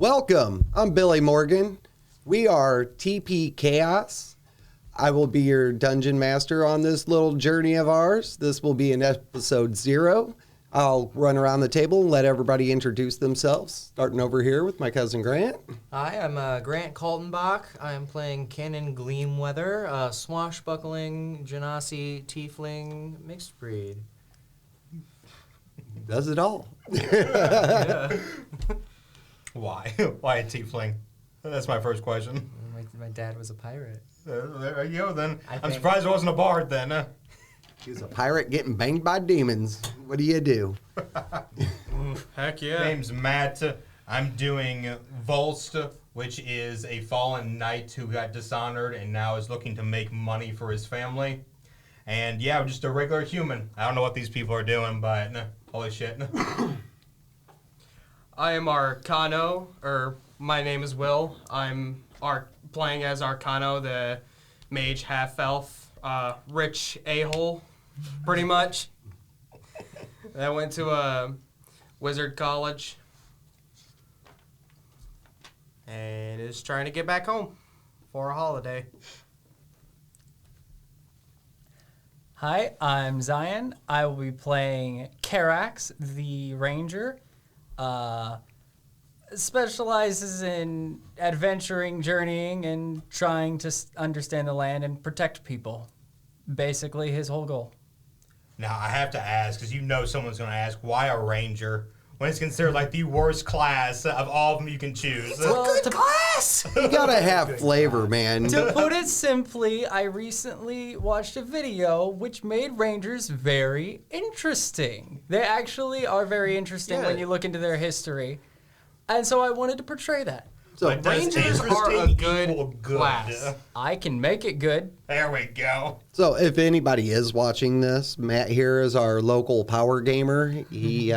Welcome. I'm Billy Morgan. We are TPKhaos. I will be your dungeon master on this little journey of ours. This will be in episode 0. I'll run around the table and let everybody introduce themselves, starting over here with my cousin Grant. Hi, I'm Grant Kaltenbach. I'm playing Canon Gleamweather, a swashbuckling Genasi tiefling mixed breed. Does it all. Yeah. Why? Why a tiefling? That's my first question. My dad was a pirate. There you go, then. I'm think- surprised it wasn't a bard, then. He was a pirate getting banged by demons. What do you do? Heck yeah. Name's Matt. I'm doing Volst, which is a fallen knight who got dishonored and now is looking to make money for his family. And yeah, I'm just a regular human. I don't know what these people are doing, but holy shit. I am Arcano, or my name is Will. I'm playing as Arcano, the mage half-elf, rich a-hole, pretty much. I went to a wizard college and is trying to get back home for a holiday. Hi, I'm Zion. I will be playing Karax, the ranger. Specializes in adventuring, journeying, and trying to understand the land and protect people. Basically, his whole goal. Now, I have to ask, because you know someone's going to ask, why a ranger when it's considered like the worst class of all of them you can choose? Well, Class! You gotta have flavor, man. to put it simply, I recently watched a video which made rangers very interesting. They actually are very interesting when you look into their history. And so I wanted to portray that. So But does Rangers are a interesting good equal good? class. I can make it good. There we go. So if anybody is watching this, Matt here is our local power gamer. He,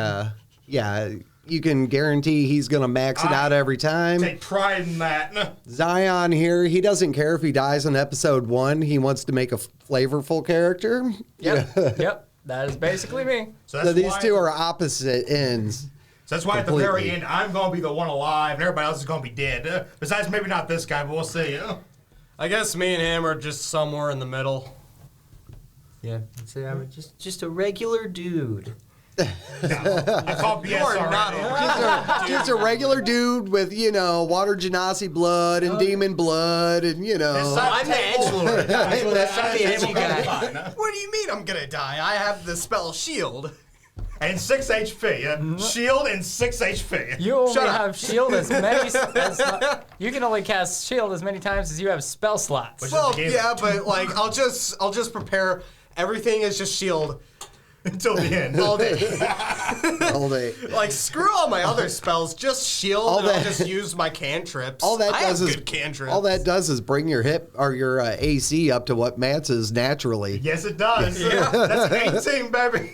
you can guarantee he's going to max it out every time. Take pride in that. Zion here, he doesn't care if he dies in episode 1. He wants to make a flavorful character. Yep. Yep. That is basically me. So these two are opposite ends. So that's why at the very end, I'm going to be the one alive and everybody else is going to be dead. Besides maybe not this guy, but we'll see. I guess me and him are just somewhere in the middle. Yeah, I'd say I'm just a regular dude. I call BS already. Just a regular dude with, water genasi blood and demon blood and, I'm the edgelord. I'm the edgy guy. What do you mean I'm gonna die? I have the spell shield. And 6 HP. Shield and 6 HP. You only Shut up. have shield as many. You can only cast shield as many times as you have spell slots. Which- Well, the game. yeah, but like I'll just prepare. Everything is just shield Until the end. all day. all day. Like screw all my other spells. Just shield. All and I'll that- just use my cantrips. All that I does have is good cantrips. all that does is bring your hip or your AC up to what Matt's is naturally. Yes, it does. That's 18, baby.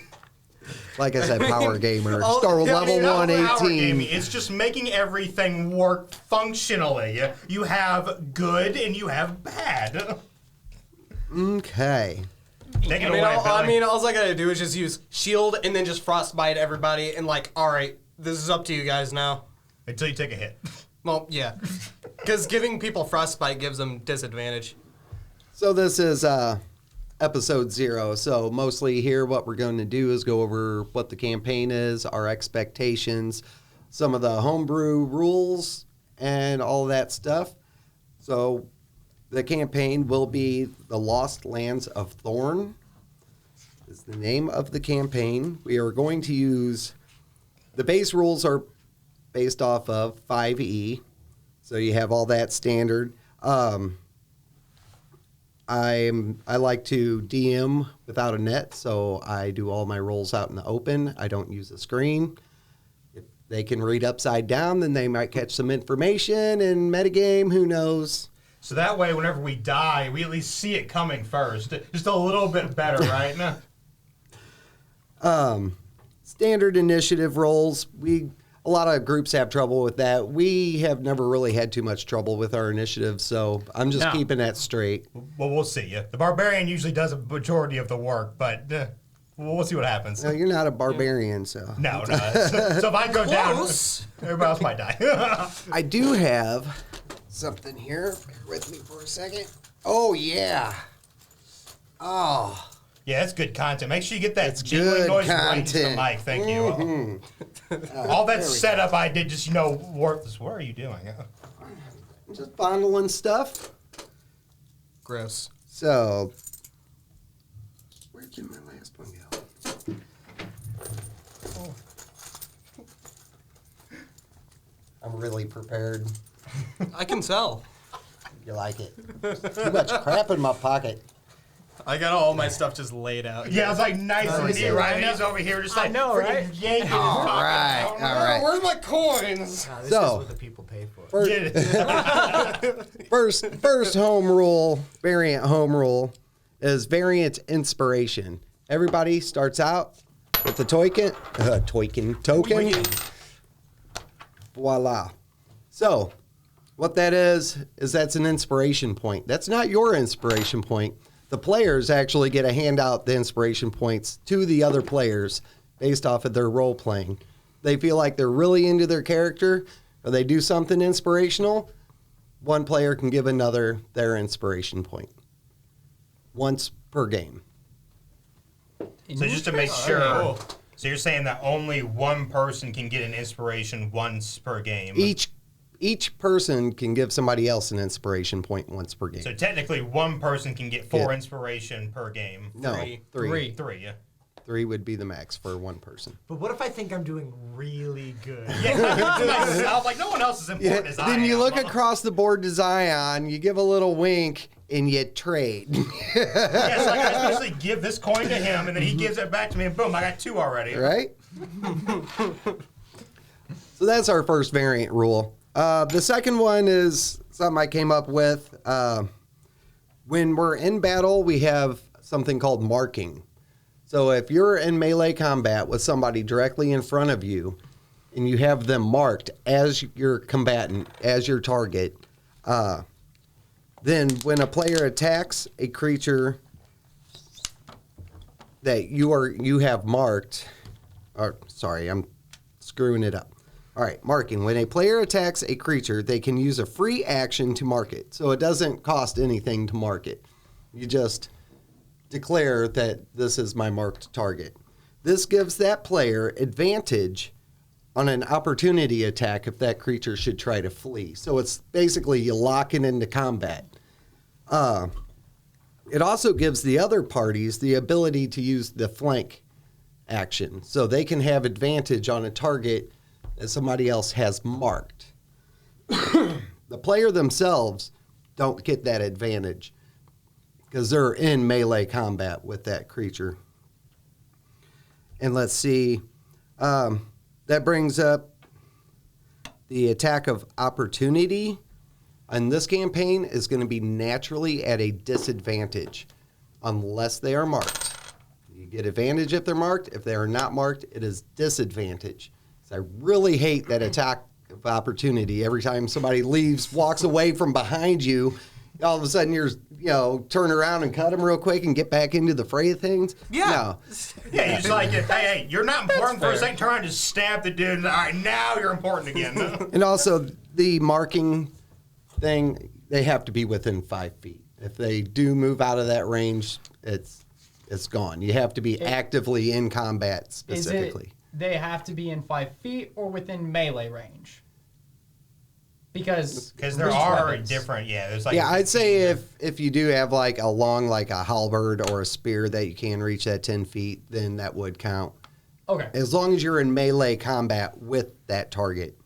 Like I said, power gamer. Oh, Start with yeah, level It's not 1, power 18. gaming. It's just making everything work functionally. You have good and you have bad. Okay. Take it away, Billy. all I gotta do is just use shield and then just frostbite everybody and like, all right, this is up to you guys now. Until you take a hit. Well, yeah, because giving people frostbite gives them disadvantage. So this is episode 0. So mostly here what we're going to do is go over what the campaign is, our expectations, some of the homebrew rules, and all that stuff. So the campaign will be The Lost Lands of Thorn is the name of the campaign. We are going to use, the base rules are based off of 5e. So you have all that standard. I like to DM without a net, so I do all my rolls out in the open. I don't use a screen. If they can read upside down, then they might catch some information in metagame. Who knows? So that way, whenever we die, we at least see it coming first. Just a little bit better, right? Standard initiative rolls. A lot of groups have trouble with that. We have never really had too much trouble with our initiative, so I'm just keeping that straight. Well, we'll see. The barbarian usually does a majority of the work, but we'll see what happens. No, you're not a barbarian, so. No. So if I go Close. down, everybody else might die. I do have something here. Bear with me for a second. Oh, yeah. Oh. Yeah, that's good content. Make sure you get that It's jingling good noise right to the content. mic. Thank you. All that setup I did just, worthless. What are you doing? Just fondling stuff. Gross. So, where did my last one go? I'm really prepared. I can tell. You like it? Too much crap in my pocket. I got all my stuff just laid out. Yeah, it's like nice and neat, right? And he's over here just like know, right? yanking his All pocket. right, all right. Where's my coins? This So- is what the people pay for. First home rule, variant home rule, is variant inspiration. Everybody starts out with the token. Token. Voila. So, what that is that's an inspiration point. That's not your inspiration point. The players actually get to hand out the inspiration points to the other players based off of their role playing. They feel like they're really into their character or they do something inspirational, one player can give another their inspiration point once per game. So just to make sure, so you're saying that only one person can get an inspiration once per game. Each person can give somebody else an inspiration point once per game. So technically, one person can get 4 Yeah. inspiration per game. No, three. Three, yeah. 3 would be the max for one person. But what if I think I'm doing really good? Yeah, to myself, like no one else is important as I Then you am. look across the board to Zion, you give a little wink, and you trade. Yeah, it's like I especially give this coin to him, and then he gives it back to me, and boom, I got 2 already. Right? So that's our first variant rule. The second one is something I came up with. When we're in battle, we have something called marking. So if you're in melee combat with somebody directly in front of you, and you have them marked as your combatant, as your target, then when a player attacks a creature that you have marked, or sorry, I'm screwing it up. All right, marking. When a player attacks a creature, they can use a free action to mark it. So it doesn't cost anything to mark it. You just declare that this is my marked target. This gives that player advantage on an opportunity attack if that creature should try to flee. So it's basically you lock it into combat. It also gives the other parties the ability to use the flank action. So they can have advantage on a target that somebody else has marked. The player themselves don't get that advantage because they're in melee combat with that creature. And let's see, that brings up the attack of opportunity. And this campaign is going to be naturally at a disadvantage unless they are marked. You get advantage if they're marked. If they are not marked, it is disadvantage. So I really hate that attack of opportunity. Every time somebody leaves, walks away from behind you, all of a sudden you're, turn around and cut them real quick and get back into the fray of things. Yeah. No. Yeah, you're just like, hey, you're not important for a second. Turn around and just stab the dude. All right, now you're important again. And also the marking thing, they have to be within 5 feet. If they do move out of that range, it's gone. You have to be actively in combat specifically. They have to be in 5 feet or within melee range. Because there reach are weapons. different, there's like... Yeah, I'd say if you do have like a long, like a halberd or a spear that you can reach that 10 feet, then that would count. Okay. As long as you're in melee combat with that target.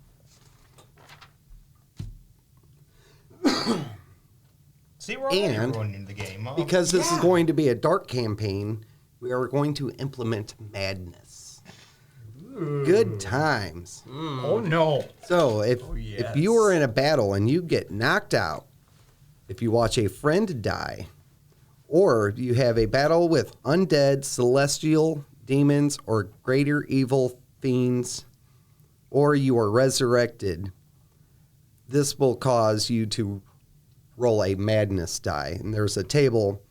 See, we're already And ruining the game. Huh? Because this is going to be a dark campaign, we are going to implement madness. Good times. Oh no. So if you are in a battle and you get knocked out, if you watch a friend die, or you have a battle with undead, celestial, demons, or greater evil fiends, or you are resurrected, this will cause you to roll a madness die. And there's a table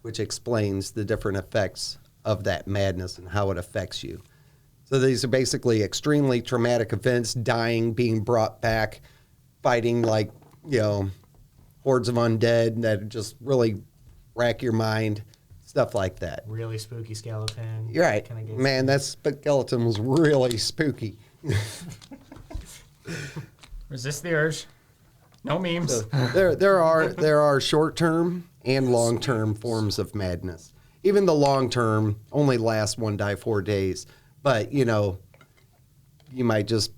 which explains the different effects of that madness and how it affects you. So these are basically extremely traumatic events, dying, being brought back, fighting like, hordes of undead that just really rack your mind, stuff like that. Really spooky skeleton. You're right. Kinda gets Man, me. that skeleton was really spooky. Resist the urge. No memes. There are short-term and long-term forms of madness. Even the long-term only lasts 1 die 4 days. But, you might just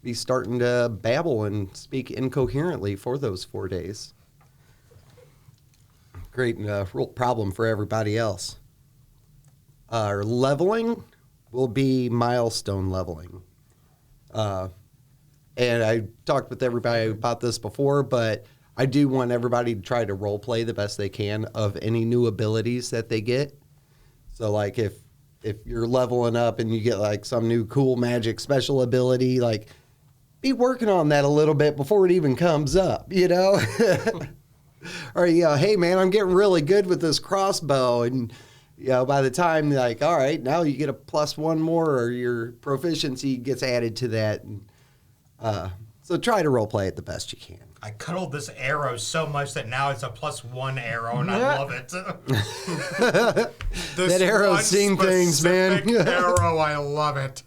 be starting to babble and speak incoherently for those 4 days. Great real problem for everybody else. Our leveling will be milestone leveling. And I talked with everybody about this before, but I do want everybody to try to role play the best they can of any new abilities that they get. So, like, if you're leveling up and you get, like, some new cool magic special ability, like, be working on that a little bit before it even comes up, Or, hey, man, I'm getting really good with this crossbow. And, by the time, like, all right, now you get a +1 more or your proficiency gets added to that. And, so try to role play it the best you can. I cuddled this arrow so much that now it's a +1 arrow, and I love it. That arrow's seen things, man. Specific arrow, I love it.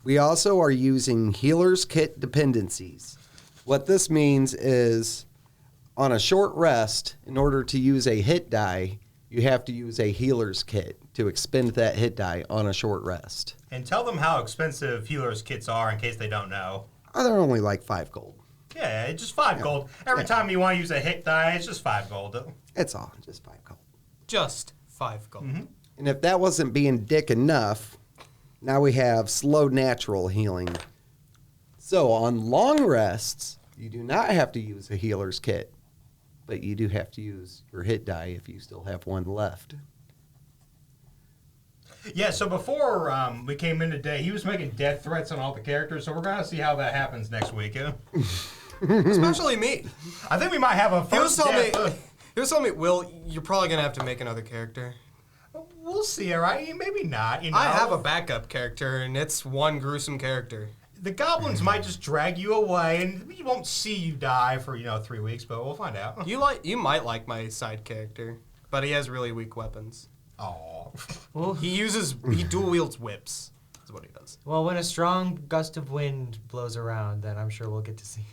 We also are using healer's kit dependencies. What this means is on a short rest, in order to use a hit die, you have to use a healer's kit to expend that hit die on a short rest. And tell them how expensive healers' kits are in case they don't know. Oh, they're only like 5 gold. Yeah, it's just 5 gold. Every time you want to use a hit die, it's just 5 gold. It's all just 5 gold. Just 5 gold. Mm-hmm. And if that wasn't being dick enough, now we have slow natural healing. So on long rests, you do not have to use a healer's kit, but you do have to use your hit die if you still have one left. Yeah, so before we came in today, he was making death threats on all the characters, so we're going to see how that happens next week. Especially me. I think we might have a He was first telling death. me, Will, you're probably going to have to make another character. We'll see, all right? Maybe not, I have a backup character, and it's one gruesome character. The goblins might just drag you away, and we won't see you die for, 3 weeks, but we'll find out. You might like my side character, but he has really weak weapons. Oh. Well, He dual wields whips. That's what he does. well, when a strong gust of wind blows around, then I'm sure we'll get to see.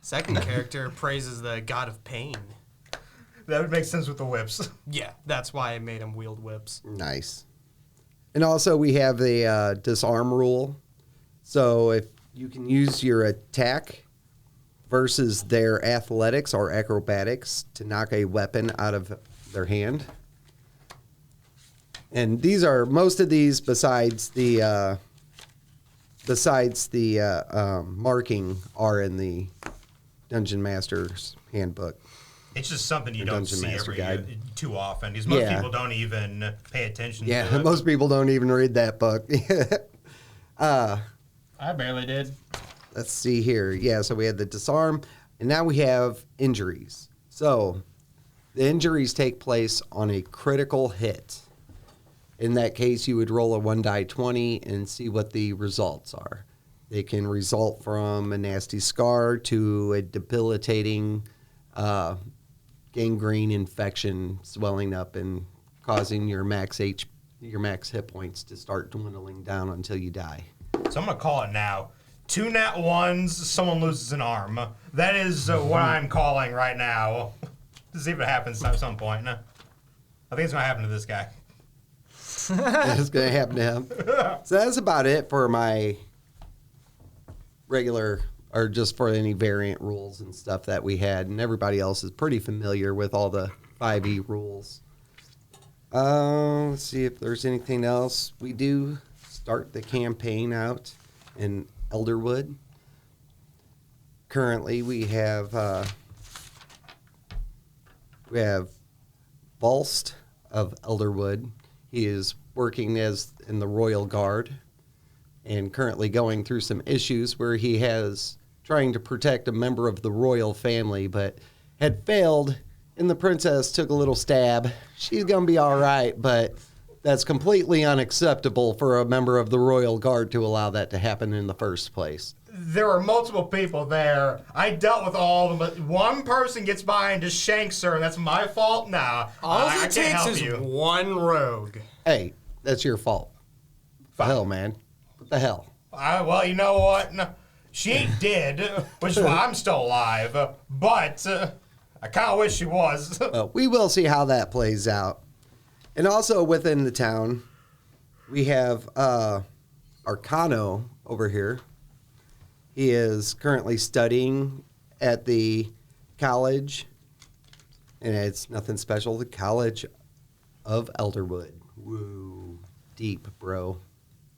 Second character praises the god of pain. That would make sense with the whips. Yeah, that's why I made him wield whips. Nice. And also we have the disarm rule. So if you can use your attack versus their athletics or acrobatics to knock a weapon out of their hand. And these are most of these besides the marking are in the Dungeon Master's handbook. It's just something you Your don't Dungeon see Master Guide. too often, because most Yeah. people don't even pay attention to Yeah, it. most people don't even read that book. I barely did. Let's see here. Yeah, so we had the disarm, and now we have injuries. So the injuries take place on a critical hit. In that case, you would roll a 1 die 20 and see what the results are. They can result from a nasty scar to a debilitating gangrene infection, swelling up and causing your max hit points to start dwindling down until you die. So I'm going to call it now. 2 nat 1s, someone loses an arm. That is what I'm calling right now. To see if it happens at some point. I think it's going to happen to this guy. That's going to happen to him. So that's about it for my regular, or just for any variant rules and stuff that we had. And everybody else is pretty familiar with all the 5e rules. Let's see if there's anything else. We do start the campaign out in Elderwood. Currently, we have Volst of Elderwood. He is working as in the Royal Guard and currently going through some issues where he has trying to protect a member of the royal family, but had failed and the princess took a little stab. She's going to be all right, but that's completely unacceptable for a member of the royal guard to allow that to happen in the first place. There were multiple people there. I dealt with all of them, but one person gets by and just shanks her, and that's my fault? Nah, All I it can't takes help is you. one rogue. Hey, that's your fault. What the hell, man? What the hell? Well, you know what? No, she ain't dead, which is why I'm still alive, but I kind of wish she was. Well, we will see how that plays out. And also within the town, we have Arcano over here. He is currently studying at the college, and it's nothing special, the College of Elderwood. Woo, deep, bro.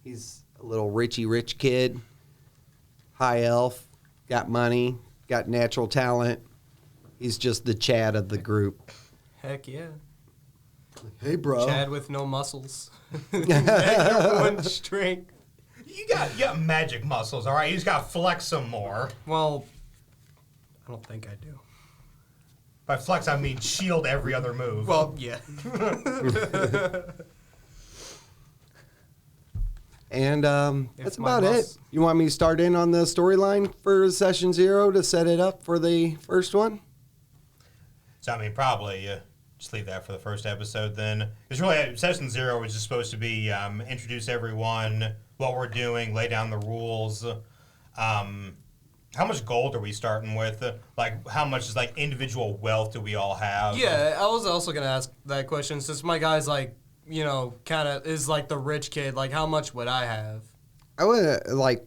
He's a little rich kid, high elf, got money, got natural talent. He's just the Chad of the group. Heck yeah. Hey, bro. Chad with no muscles. One strength. You got magic muscles, all right? You just got to flex some more. Well, I don't think I do. By flex, I mean shield every other move. Well, yeah. And that's my about it. boss- You want me to start in on the storyline for session 0 to set it up for the first one? So, I mean, probably just leave that for the first episode then. Because really, session 0 was just supposed to be introduce everyone, what we're doing, lay down the rules. How much gold are we starting with? Like, how much is, like, individual wealth do we all have? Yeah, I was also going to ask that question. Since my guy's like, you know, kind of is like the rich kid, like how much would I have? I would like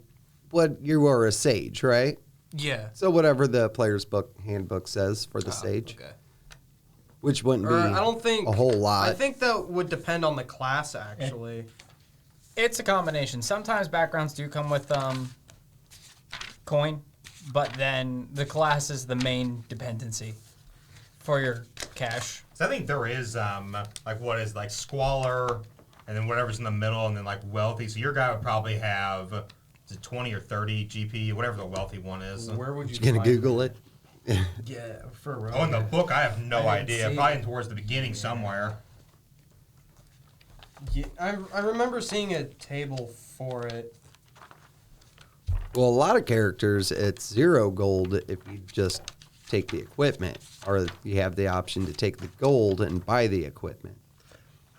what you are a sage, right? Yeah. So whatever the player's book handbook says for the sage, Okay. which wouldn't Or be I don't think a whole lot. I think that would depend on the class actually. It's a combination. Sometimes backgrounds do come with coin, but then the class is the main dependency for your cash. So I think there is, like, what is, like, squalor, and then whatever's in the middle, and then, like, wealthy. So your guy would probably have, is it 20 or 30 GP, whatever the wealthy one is. Where would you You gonna find Google it? it? Yeah, for real. Oh, in the book, I have no I didn't idea. see Probably it. towards the beginning somewhere. Yeah, I remember seeing a table for it. Well, a lot of characters, it's 0 gold if you just take the equipment, or you have the option to take the gold and buy the equipment.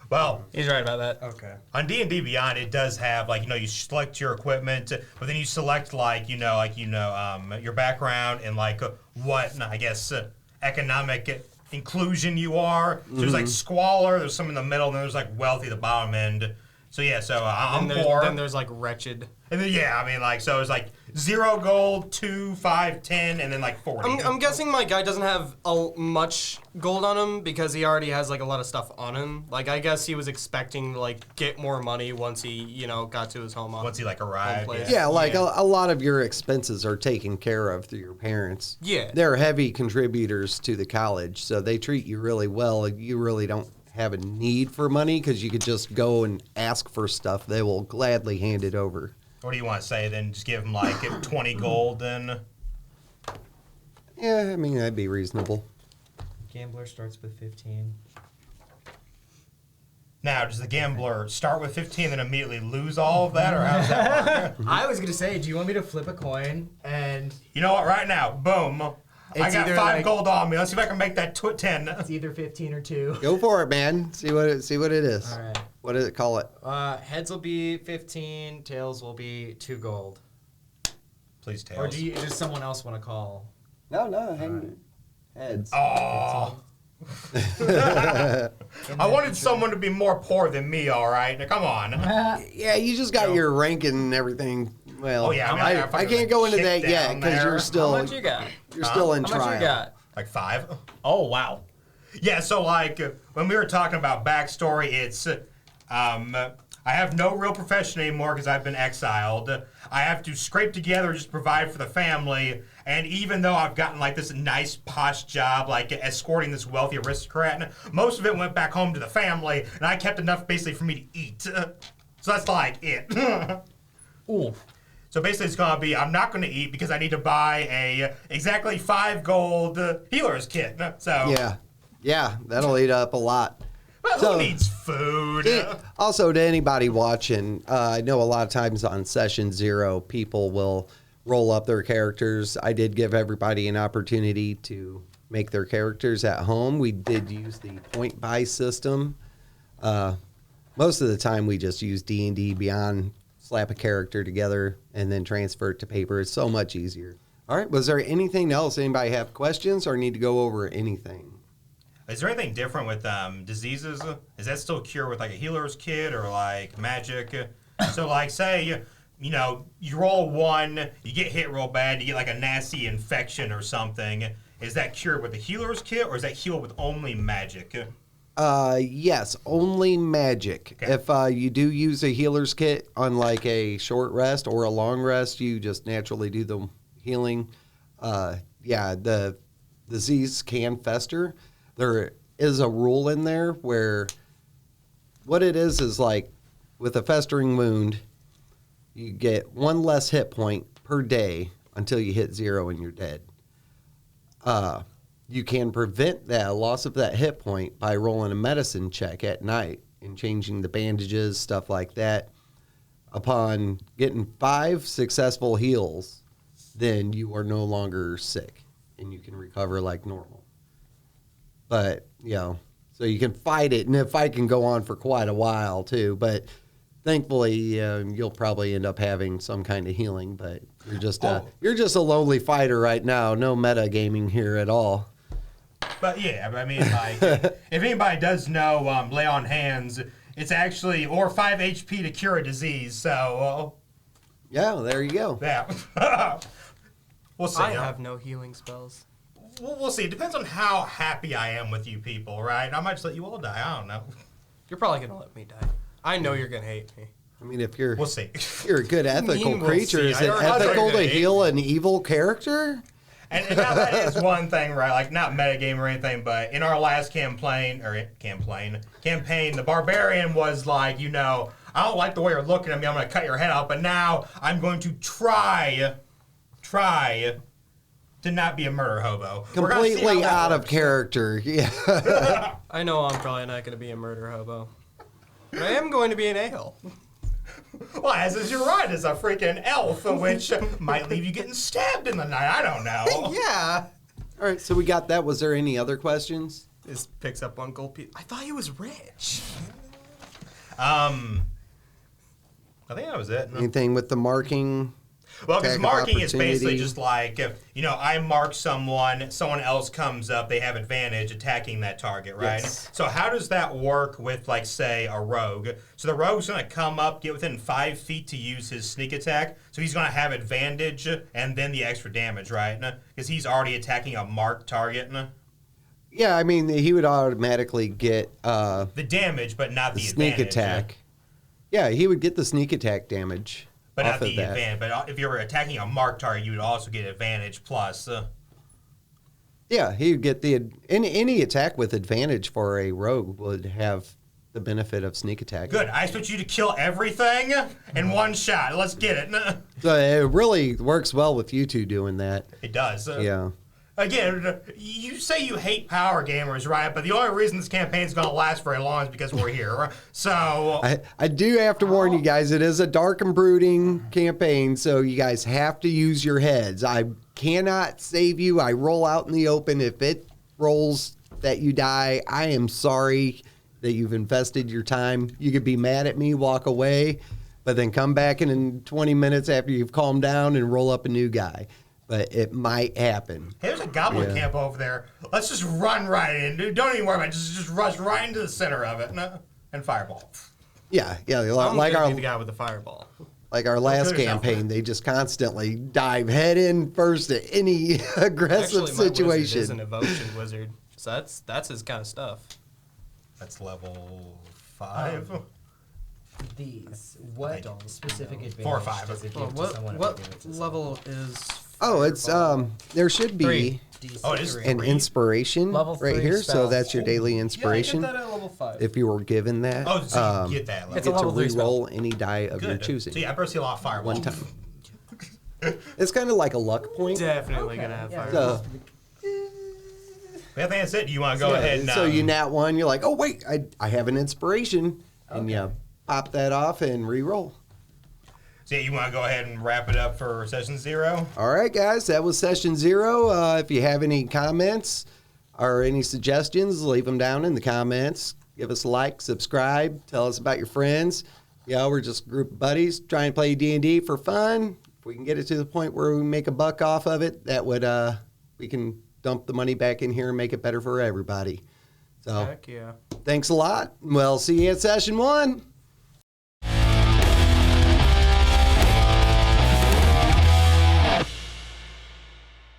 Well, He's right about that. Okay. on D&D Beyond, it does have, like, you know, you select your equipment, but then you select, like, your background and, like, what, I guess, economic inclusion you are. So there's, like, squalor, there's some in the middle, and then there's, like, wealthy at the bottom end. So, yeah, I'm poor. Then there's like wretched. And then, yeah, I mean, like, so it's like 0 gold, 2, 5, 10, and then like 40. I'm guessing my guy doesn't have much gold on him because he already has like a lot of stuff on him. Like I guess he was expecting to like get more money once he got to his home. Once he like arrived. place. Yeah, like A lot of your expenses are taken care of through your parents. Yeah. They're heavy contributors to the college, so they treat you really well. You really don't have a need for money because you could just go and ask for stuff. They will gladly hand it over. What do you want to say then? Just give him like 20 gold then? Yeah, I mean, that'd be reasonable. Gambler starts with 15. Now, does the gambler start with 15 and immediately lose all of that, or how does that work? I was gonna say, do you want me to flip a coin and You know what? Right now, boom. I It's got either 5 like- gold on me. Let's see if I can make that 10. it's either 15 or 2. Go for it, man. See what it is. All right. What does it call it? Heads will be 15. Tails will be 2 gold. Please, Tails. Or does someone else want to call? No, hang heads. Oh. I wanted someone to be more poor than me, all right? Now, come on. Yeah, you just got your ranking and everything. Well, Oh, yeah, I mean, I I can't go into that kick yet down because there. you're How still much you got? you're still in How trial. much you got? Like 5? Oh wow. Yeah, so like when we were talking about backstory, it's I have no real profession anymore because I've been exiled. I have to scrape together just to provide for the family. And even though I've gotten like this nice posh job, like escorting this wealthy aristocrat, most of it went back home to the family, and I kept enough basically for me to eat. So that's like it. Ooh. So basically it's gonna be, I'm not gonna eat because I need to buy a exactly 5 gold healer's kit. So Yeah. Yeah, that'll eat up a lot. But So- who needs food? Also, to anybody watching, I know a lot of times on session 0, people will roll up their characters. I did give everybody an opportunity to make their characters at home. We did use the point buy system. Most of the time, we just use D&D Beyond, slap a character together, and then transfer it to paper. It's so much easier. All right, was there anything else? Anybody have questions or need to go over anything? Is there anything different with diseases? Is that still cured with like a healer's kit or like magic? So like say, you know, you roll 1, you get hit real bad, you get like a nasty infection or something. Is that cured with a healer's kit or is that healed with only magic? Yes, only magic. Okay. If you do use a healer's kit on like a short rest or a long rest, you just naturally do the healing. Yeah, the disease can fester. There is a rule in there where what it is like with a festering wound, you get 1 less hit point per day until you hit 0 and you're dead. You can prevent that loss of that hit point by rolling a medicine check at night and changing the bandages, stuff like that. Upon getting 5 successful heals, then you are no longer sick and you can recover like normal. But, you know, so you can fight it, and the fight can go on for quite a while too. But thankfully, you'll probably end up having some kind of healing. But you're just a lonely fighter right now. No meta gaming here at all. But yeah, I mean, like, if anybody does know lay on hands, it's actually, or 5 HP to cure a disease, so, Yeah, there you go. yeah. We'll see. I have no healing spells. We'll see. It depends on how happy I am with you people, right? I might just let you all die. I don't know. You're probably gonna let me die. I know you're gonna hate me. I mean, if you're We'll see. you're a good ethical mean we'll creature, see? is I it don't- ethical I to don't- heal an evil character? And now that is one thing, right? Like, not metagame or anything, but in our last campaign, the barbarian was like, you know, I don't like the way you're looking at me. I'm going to cut your head off. But now I'm going to try to not be a murder hobo. We're gonna see how Completely that out of works. character. Yeah. I know I'm probably not gonna be a murder hobo. But I am going to be an a-hole. Well, as is your right, as a freaking elf, which might leave you getting stabbed in the night. I don't know. Yeah. All right, so we got that. Was there any other questions? This picks up on gold piece. I thought he was rich. I think that was it. Anything with the marking? Well, because Attack of marking is basically opportunity. just like, you know, I mark someone else comes up, they have advantage attacking that target, right? Yes. So how does that work with, like, say, a rogue? So the rogue's going to come up, get within 5 feet to use his sneak attack, so he's going to have advantage and then the extra damage, right? Because he's already attacking a marked target. Yeah, I mean, he would automatically get The damage, but not the the sneak advantage. attack. Yeah, he would get the sneak attack damage. But off not of the that. advantage. But if you were attacking a marked target, you would also get advantage plus. Yeah, he would get the any attack with advantage for a rogue would have the benefit of sneak attack. Good. I expect you to kill everything in one shot. Let's get it. So it really works well with you two doing that. It does. Yeah. Again, you say you hate power gamers, right? But the only reason this campaign is going to last very long is because we're here. So, I do have to warn you guys, it is a dark and brooding campaign, so you guys have to use your heads. I cannot save you. I roll out in the open. If it rolls that you die, I am sorry that you've invested your time. You could be mad at me, walk away, but then come back in 20 minutes after you've calmed down and roll up a new guy. But it might happen. hey, there's a goblin camp over there. Let's just run right in. Dude, don't even worry about it. Just rush right into the center of it and fireball. Yeah, I'm like gonna our be the guy with the fireball. like our last kill yourself. campaign, they just constantly dive head in first at any aggressive Actually, my wizard situation. is an evocation wizard, so that's his kind of stuff. That's level 5. These, what specific advantage 4 or 5. does it give Well, to someone if what they give it to level is? Oh, it's there should be 3. someone? Oh, it is DC3. an inspiration Level right 3 here, so spell. that's your daily Yeah, I inspiration. get that at level 5. If you were given that, Oh, so you get that. you Level. It's a get to level 3 spell. re-roll any die of your Good. choosing So yeah, I better see a lot of fireball. one time. It's kind of like a luck point. Definitely Okay, gonna have yeah. fireball. So, I think that's it. You want to go ahead and... So you nat one, you're like, oh, wait, I have an inspiration. And you pop that off and re-roll. So you want to go ahead and wrap it up for session 0? All right, guys, that was session 0. If you have any comments or any suggestions, leave them down in the comments. Give us a like, subscribe, tell us about your friends. We're just a group of buddies trying to play D&D for fun. If we can get it to the point where we make a buck off of it, that would we can dump the money back in here and make it better for everybody. So, Heck yeah. thanks a lot. We'll see you at session 1.